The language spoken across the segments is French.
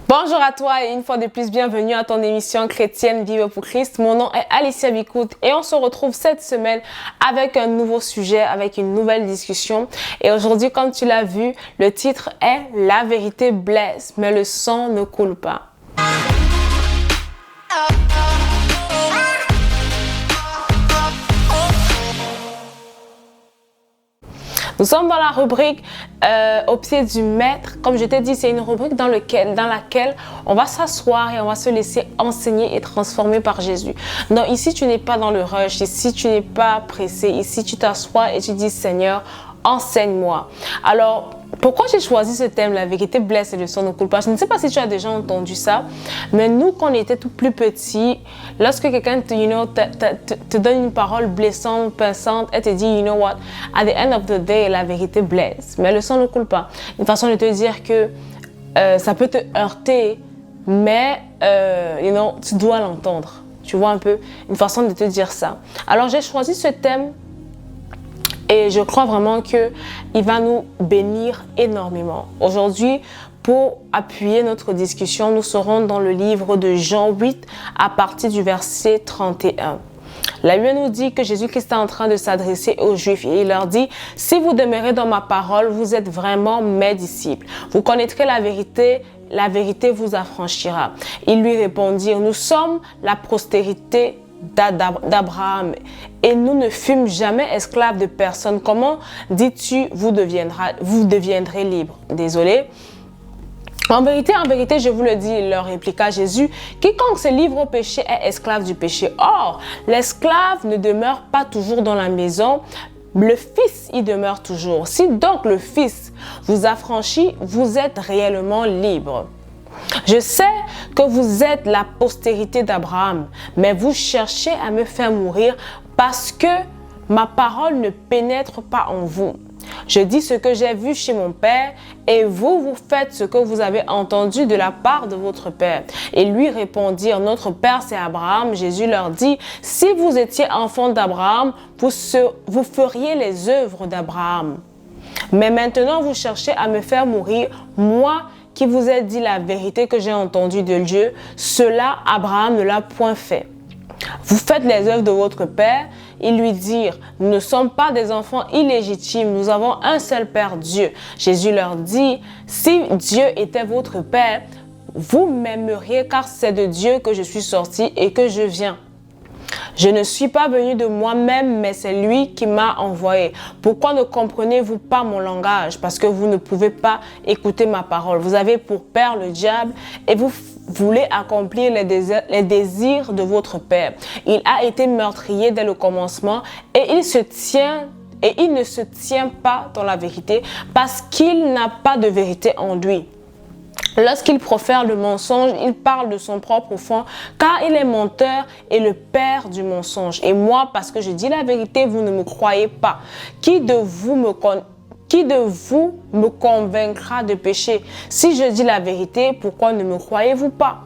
Bonjour à toi et une fois de plus, bienvenue à ton émission chrétienne Vivre pour Christ. Mon nom est Alicia Bicout et on se retrouve cette semaine avec un nouveau sujet, avec une nouvelle discussion. Et aujourd'hui, comme tu l'as vu, le titre est « La vérité blesse, mais le sang ne coule pas ». Nous sommes dans la rubrique au pied du maître. Comme je t'ai dit, c'est une rubrique dans laquelle on va s'asseoir et on va se laisser enseigner et transformer par Jésus. Non, ici, tu n'es pas dans le rush. Ici, tu n'es pas pressé. Ici, tu t'assois et tu dis, Seigneur, enseigne-moi. Alors, pourquoi j'ai choisi ce thème, la vérité blesse et le sang ne coule pas? Je ne sais pas si tu as déjà entendu ça, mais nous, quand on était tout plus petits, lorsque quelqu'un te donne une parole blessante, pinçante, elle te dit, you know what, at the end of the day, la vérité blesse, mais le sang ne coule pas. Une façon de te dire que ça peut te heurter, mais tu dois l'entendre. Tu vois un peu, une façon de te dire ça. Alors, j'ai choisi ce thème. Et je crois vraiment qu'il va nous bénir énormément. Aujourd'hui, pour appuyer notre discussion, nous serons dans le livre de Jean 8 à partir du verset 31. La Bible nous dit que Jésus-Christ est en train de s'adresser aux Juifs et il leur dit « Si vous demeurez dans ma parole, vous êtes vraiment mes disciples. Vous connaîtrez la vérité vous affranchira. » Ils lui répondirent « Nous sommes la postérité d'Abraham et nous ne fûmes jamais esclaves de personne. Comment dis-tu vous deviendrez libres? » Désolé. En vérité, je vous le dis, leur répliqua Jésus, quiconque se livre au péché est esclave du péché. Or, l'esclave ne demeure pas toujours dans la maison, le Fils y demeure toujours. Si donc le Fils vous affranchit, vous êtes réellement libre. Je sais que vous êtes la postérité d'Abraham, mais vous cherchez à me faire mourir parce que ma parole ne pénètre pas en vous. Je dis ce que j'ai vu chez mon père et vous faites ce que vous avez entendu de la part de votre père. Et lui répondirent, notre père c'est Abraham. Jésus leur dit, si vous étiez enfants d'Abraham, vous feriez les œuvres d'Abraham. Mais maintenant vous cherchez à me faire mourir, moi qui vous ai dit la vérité que j'ai entendue de Dieu, cela Abraham ne l'a point fait. Vous faites les œuvres de votre père. Ils lui dirent, nous ne sommes pas des enfants illégitimes, nous avons un seul Père, Dieu. Jésus leur dit, si Dieu était votre Père, vous m'aimeriez car c'est de Dieu que je suis sorti et que je viens. Je ne suis pas venu de moi-même, mais c'est lui qui m'a envoyé. Pourquoi ne comprenez-vous pas mon langage? Parce que vous ne pouvez pas écouter ma parole. Vous avez pour père le diable et vous voulez accomplir les désirs de votre père. Il a été meurtrier dès le commencement et il ne se tient pas dans la vérité parce qu'il n'a pas de vérité en lui. Lorsqu'il profère le mensonge, il parle de son propre fond, car il est menteur et le père du mensonge. Et moi, parce que je dis la vérité, vous ne me croyez pas. Qui de vous me convaincra de péché? Si je dis la vérité, pourquoi ne me croyez-vous pas?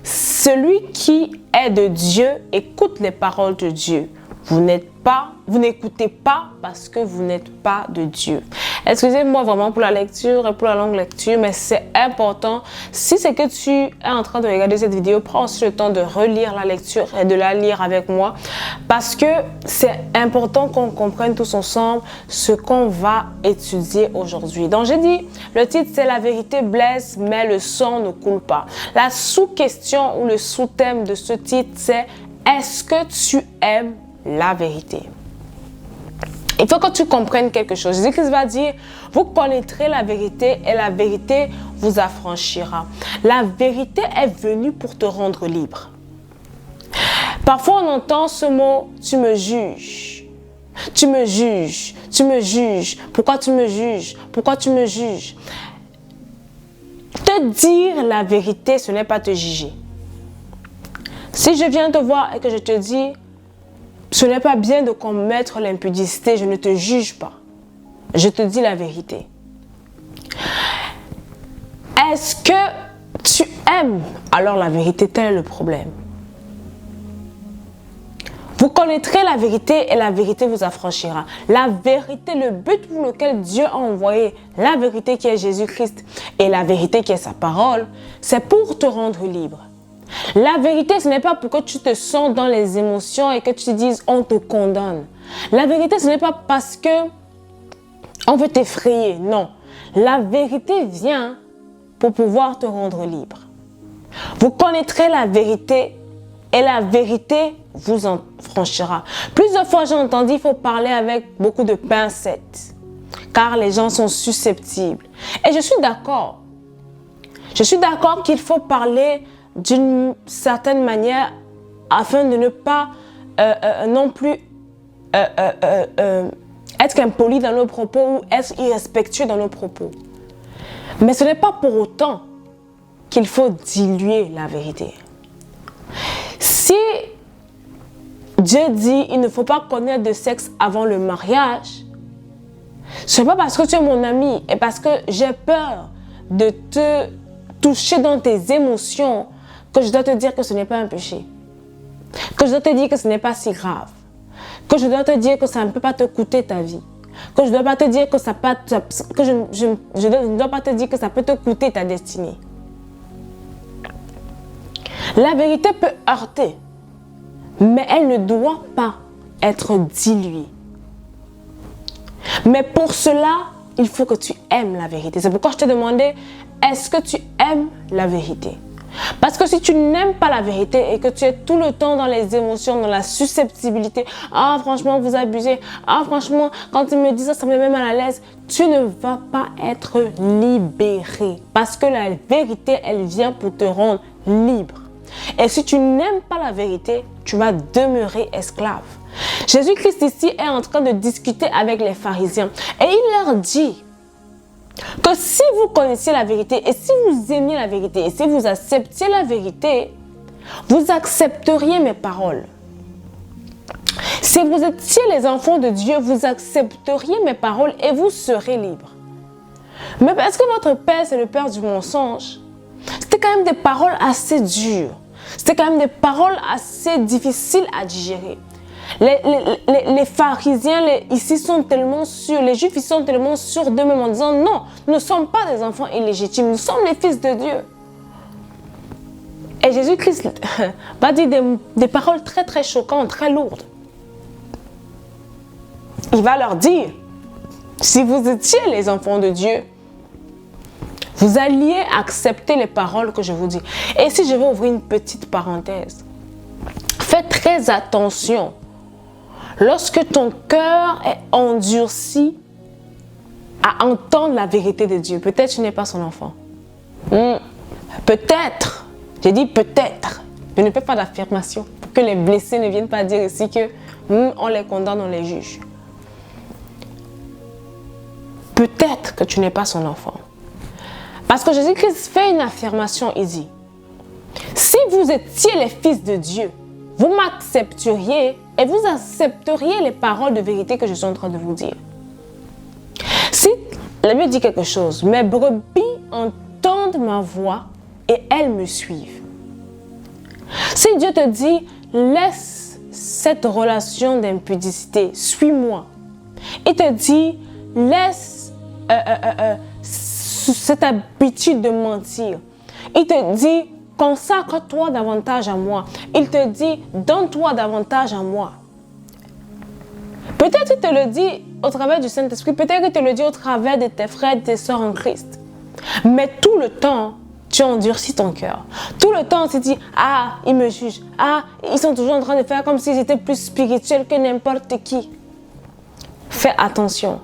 Celui qui est de Dieu écoute les paroles de Dieu. Vous n'écoutez pas parce que vous n'êtes pas de Dieu. Excusez-moi vraiment pour la lecture et pour la longue lecture, mais c'est important. Si c'est que tu es en train de regarder cette vidéo, prends aussi le temps de relire la lecture et de la lire avec moi parce que c'est important qu'on comprenne tous ensemble ce qu'on va étudier aujourd'hui. Donc j'ai dit, le titre c'est « La vérité blesse, mais le sang ne coule pas ». La sous-question ou le sous-thème de ce titre c'est « Est-ce que tu aimes la vérité ?» Il faut que tu comprennes quelque chose. Jésus-Christ va dire, vous connaîtrez la vérité et la vérité vous affranchira. La vérité est venue pour te rendre libre. Parfois, on entend ce mot, tu me juges. Tu me juges, tu me juges. Pourquoi tu me juges? Pourquoi tu me juges? Te dire la vérité, ce n'est pas te juger. Si je viens te voir et que je te dis, ce n'est pas bien de commettre l'impudicité, je ne te juge pas. Je te dis la vérité. Est-ce que tu aimes? Alors la vérité, tel est le problème. Vous connaîtrez la vérité et la vérité vous affranchira. La vérité, le but pour lequel Dieu a envoyé la vérité qui est Jésus-Christ et la vérité qui est sa parole, c'est pour te rendre libre. La vérité, ce n'est pas pour que tu te sens dans les émotions et que tu te dises on te condamne. La vérité, ce n'est pas parce que on veut t'effrayer, non. La vérité vient pour pouvoir te rendre libre. Vous connaîtrez la vérité et la vérité vous en franchira. Plusieurs fois, j'ai entendu qu'il faut parler avec beaucoup de pincettes, car les gens sont susceptibles. Et je suis d'accord. Je suis d'accord qu'il faut parler d'une certaine manière afin de ne pas non plus être impoli dans nos propos ou être irrespectueux dans nos propos. Mais ce n'est pas pour autant qu'il faut diluer la vérité. Si Dieu dit il ne faut pas connaître de sexe avant le mariage, ce n'est pas parce que tu es mon ami et parce que j'ai peur de te toucher dans tes émotions que je dois te dire que ce n'est pas un péché. Que je dois te dire que ce n'est pas si grave. Que je dois te dire que ça ne peut pas te coûter ta vie. Que je ne dois pas te dire que ça peut, que je ne dois pas te dire que ça peut te coûter ta destinée. La vérité peut heurter, mais elle ne doit pas être diluée. Mais pour cela, il faut que tu aimes la vérité. C'est pourquoi je te demandais, est-ce que tu aimes la vérité? Parce que si tu n'aimes pas la vérité et que tu es tout le temps dans les émotions, dans la susceptibilité, ah franchement vous abusez, ah franchement quand tu me dis ça, ça me met mal à l'aise, tu ne vas pas être libéré. Parce que la vérité, elle vient pour te rendre libre. Et si tu n'aimes pas la vérité, tu vas demeurer esclave. Jésus-Christ ici est en train de discuter avec les pharisiens et il leur dit que si vous connaissiez la vérité et si vous aimiez la vérité et si vous acceptiez la vérité, vous accepteriez mes paroles. Si vous étiez les enfants de Dieu, vous accepteriez mes paroles et vous serez libres. Mais parce que votre père, c'est le père du mensonge, c'était quand même des paroles assez dures. C'était quand même des paroles assez difficiles à digérer. Les pharisiens ici sont tellement sûrs, les juifs ils sont tellement sûrs d'eux-mêmes en disant non, nous ne sommes pas des enfants illégitimes, nous sommes les fils de Dieu. Et Jésus-Christ va dire des paroles très très choquantes, très lourdes. Il va leur dire, si vous étiez les enfants de Dieu, vous alliez accepter les paroles que je vous dis. Et si je vais ouvrir une petite parenthèse, faites très attention. Lorsque ton cœur est endurci à entendre la vérité de Dieu, peut-être tu n'es pas son enfant. Peut-être, j'ai dit peut-être, je ne fais pas d'affirmation pour que les blessés ne viennent pas dire ici que on les condamne, on les juge. Peut-être que tu n'es pas son enfant. Parce que Jésus-Christ fait une affirmation, il dit, si vous étiez les fils de Dieu, vous m'accepteriez et vous accepteriez les paroles de vérité que je suis en train de vous dire. Si la Bible dit quelque chose, mes brebis entendent ma voix et elles me suivent. Si Dieu te dit, laisse cette relation d'impudicité, suis-moi. Il te dit, laisse cette habitude de mentir. Il te dit, consacre-toi davantage à moi. Il te dit, donne-toi davantage à moi. Peut-être qu'il te le dit au travers du Saint-Esprit, peut-être qu'il te le dit au travers de tes frères et tes sœurs en Christ. Mais tout le temps, tu endurcis ton cœur. Tout le temps, tu te dis, ah, ils me jugent. Ah, ils sont toujours en train de faire comme s'ils étaient plus spirituels que n'importe qui. Fais attention.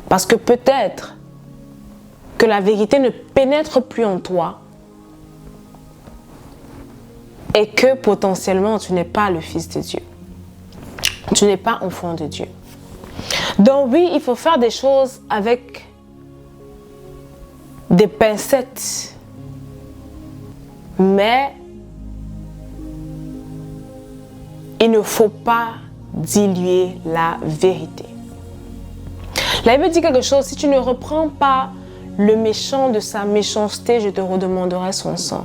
Parce que peut-être que la vérité ne pénètre plus en toi et que potentiellement tu n'es pas le fils de Dieu. Tu n'es pas enfant de Dieu. Donc oui, il faut faire des choses avec des pincettes. Mais il ne faut pas diluer la vérité. La Bible dit quelque chose, si tu ne reprends pas le méchant de sa méchanceté, je te redemanderai son sang.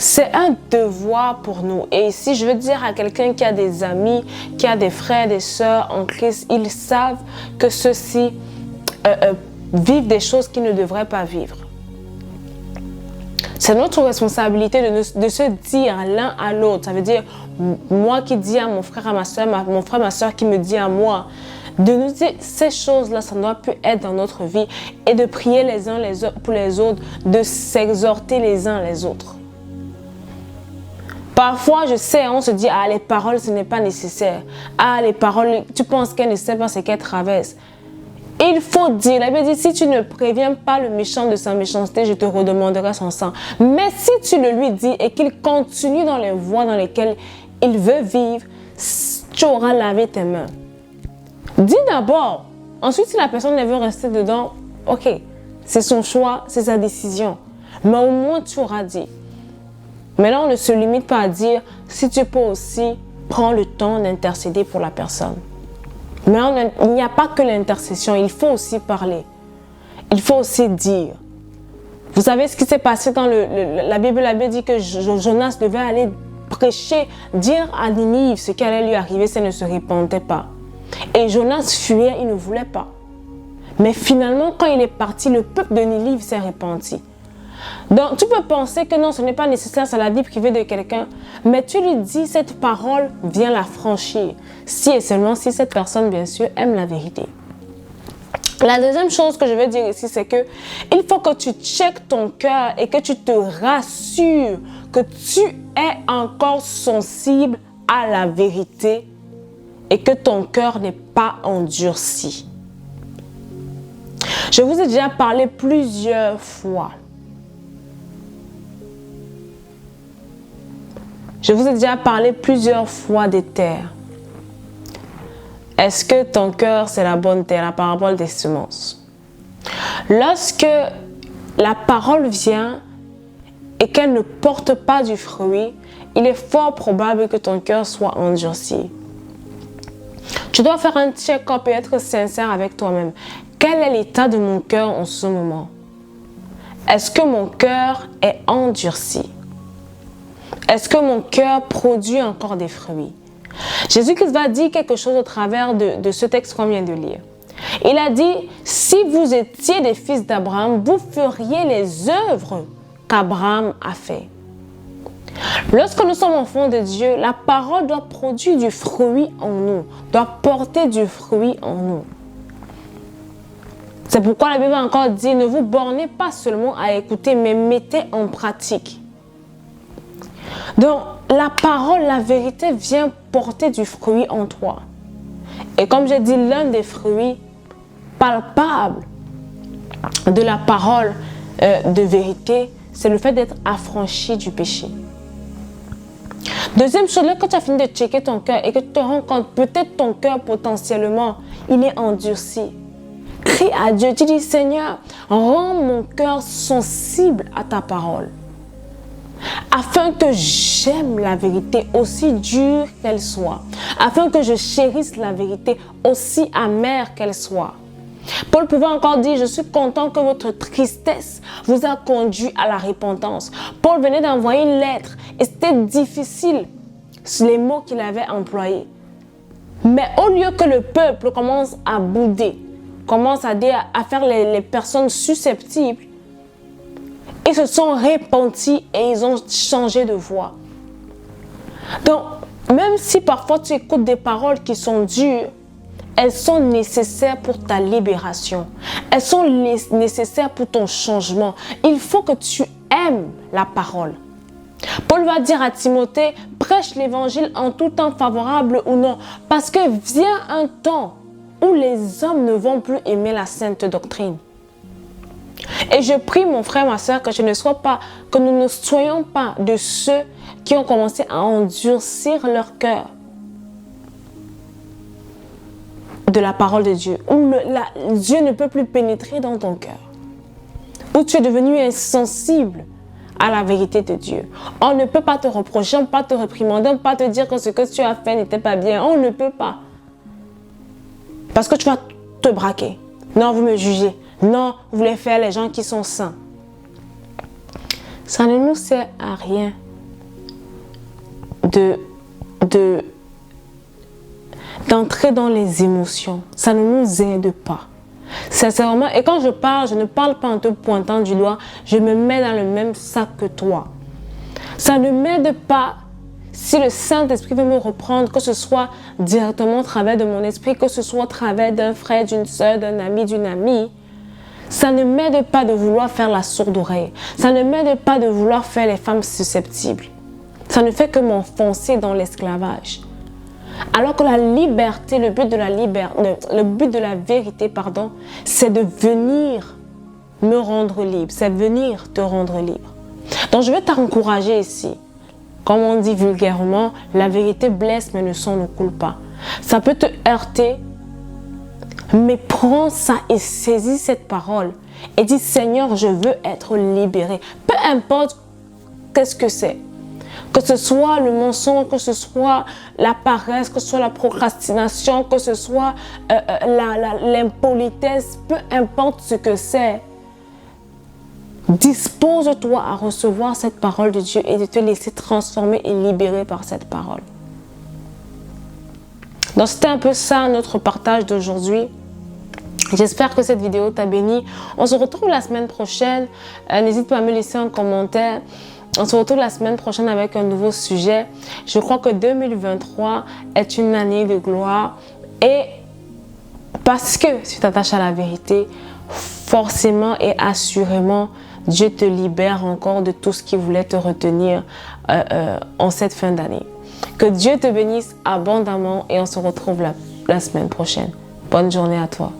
C'est un devoir pour nous. Et si je veux dire à quelqu'un qui a des amis, qui a des frères, des sœurs en Christ, ils savent que ceux-ci vivent des choses qu'ils ne devraient pas vivre. C'est notre responsabilité de se dire l'un à l'autre. Ça veut dire, moi qui dis à mon frère, à ma soeur, mon frère, ma soeur qui me dit à moi, de nous dire ces choses-là, ça doit plus être dans notre vie et de prier les uns pour les autres, de s'exhorter les uns les autres. Parfois, je sais, on se dit, ah, les paroles, ce n'est pas nécessaire. Ah, les paroles, tu penses qu'elle ne sait pas ce qu'elle traverse. Il faut dire, la Bible dit, si tu ne préviens pas le méchant de sa méchanceté, je te redemanderai son sang. Mais si tu le lui dis et qu'il continue dans les voies dans lesquelles il veut vivre, tu auras lavé tes mains. Dis d'abord. Ensuite, si la personne ne veut rester dedans, ok, c'est son choix, c'est sa décision. Mais au moins, tu auras dit. Mais là, on ne se limite pas à dire, si tu peux aussi, prends le temps d'intercéder pour la personne. Mais il n'y a pas que l'intercession, il faut aussi parler. Il faut aussi dire. Vous savez ce qui s'est passé dans la Bible dit que Jonas devait aller prêcher, dire à Ninive ce qui allait lui arriver si elle ne se repentait pas. Et Jonas fuyait, il ne voulait pas. Mais finalement, quand il est parti, le peuple de Ninive s'est repenti. Donc, tu peux penser que non, ce n'est pas nécessaire, c'est la vie privée de quelqu'un. Mais tu lui dis, cette parole vient la franchir. Si et seulement si cette personne, bien sûr, aime la vérité. La deuxième chose que je veux dire ici, c'est que il faut que tu checkes ton cœur et que tu te rassures que tu es encore sensible à la vérité et que ton cœur n'est pas endurci. Je vous ai déjà parlé plusieurs fois. Je vous ai déjà parlé plusieurs fois des terres. Est-ce que ton cœur, c'est la bonne terre, la parabole des semences? Lorsque la parole vient et qu'elle ne porte pas du fruit, il est fort probable que ton cœur soit endurci. Tu dois faire un check-up et être sincère avec toi-même. Quel est l'état de mon cœur en ce moment? Est-ce que mon cœur est endurci? Est-ce que mon cœur produit encore des fruits? Jésus-Christ va dire quelque chose au travers de ce texte qu'on vient de lire. Il a dit, si vous étiez des fils d'Abraham, vous feriez les œuvres qu'Abraham a fait. Lorsque nous sommes enfants de Dieu, la parole doit produire du fruit en nous, doit porter du fruit en nous. C'est pourquoi la Bible a encore dit, ne vous bornez pas seulement à écouter, mais mettez en pratique. Donc, la parole, la vérité vient porter du fruit en toi. Et comme j'ai dit, l'un des fruits palpables de la parole de vérité, c'est le fait d'être affranchi du péché. Deuxième chose, là, quand tu as fini de checker ton cœur et que tu te rends compte, peut-être ton cœur potentiellement, il est endurci. Crie à Dieu, tu dis, Seigneur, rends mon cœur sensible à ta parole. Afin que j'aime la vérité aussi dure qu'elle soit. Afin que je chérisse la vérité aussi amère qu'elle soit. Paul pouvait encore dire, je suis content que votre tristesse vous a conduit à la repentance. Paul venait d'envoyer une lettre et c'était difficile, les mots qu'il avait employés. Mais au lieu que le peuple commence à bouder, commence à faire les personnes susceptibles, ils se sont repentis et ils ont changé de voix. Donc, même si parfois tu écoutes des paroles qui sont dures, elles sont nécessaires pour ta libération. Elles sont nécessaires pour ton changement. Il faut que tu aimes la parole. Paul va dire à Timothée, prêche l'évangile en tout temps favorable ou non. Parce que vient un temps où les hommes ne vont plus aimer la sainte doctrine. Et je prie mon frère, ma soeur, que nous ne soyons pas de ceux qui ont commencé à endurcir leur cœur de la parole de Dieu, où Dieu ne peut plus pénétrer dans ton cœur, où tu es devenu insensible à la vérité de Dieu. On ne peut pas te reprocher, on ne peut pas te réprimander, on ne peut pas te dire que ce que tu as fait n'était pas bien. On ne peut pas. Parce que tu vas te braquer. Non, vous me jugez. Non, vous voulez faire les gens qui sont saints. Ça ne nous sert à rien d'entrer dans les émotions. Ça ne nous aide pas. Sincèrement, et quand je parle, je ne parle pas en te pointant du doigt, je me mets dans le même sac que toi. Ça ne m'aide pas si le Saint-Esprit veut me reprendre, que ce soit directement au travers de mon esprit, que ce soit au travers d'un frère, d'une soeur, d'un ami, d'une amie. Ça ne m'aide pas de vouloir faire la sourde oreille. Ça ne m'aide pas de vouloir faire les femmes susceptibles. Ça ne fait que m'enfoncer dans l'esclavage. Alors que la liberté, le but de la vérité, c'est de venir me rendre libre, c'est venir te rendre libre. Donc je vais t'encourager ici. Comme on dit vulgairement, la vérité blesse mais le sang ne coule pas. Ça peut te heurter, mais prends ça et saisis cette parole et dis Seigneur, je veux être libéré. Peu importe qu'est-ce que c'est. Que ce soit le mensonge, que ce soit la paresse, que ce soit la procrastination, que ce soit l'impolitesse, peu importe ce que c'est. Dispose-toi à recevoir cette parole de Dieu et de te laisser transformer et libérer par cette parole. Donc c'était un peu ça notre partage d'aujourd'hui. J'espère que cette vidéo t'a béni. On se retrouve la semaine prochaine. N'hésite pas à me laisser un commentaire. On se retrouve la semaine prochaine avec un nouveau sujet. Je crois que 2023 est une année de gloire. Et parce que tu t'attaches à la vérité, forcément et assurément, Dieu te libère encore de tout ce qui voulait te retenir en cette fin d'année. Que Dieu te bénisse abondamment et on se retrouve la semaine prochaine. Bonne journée à toi.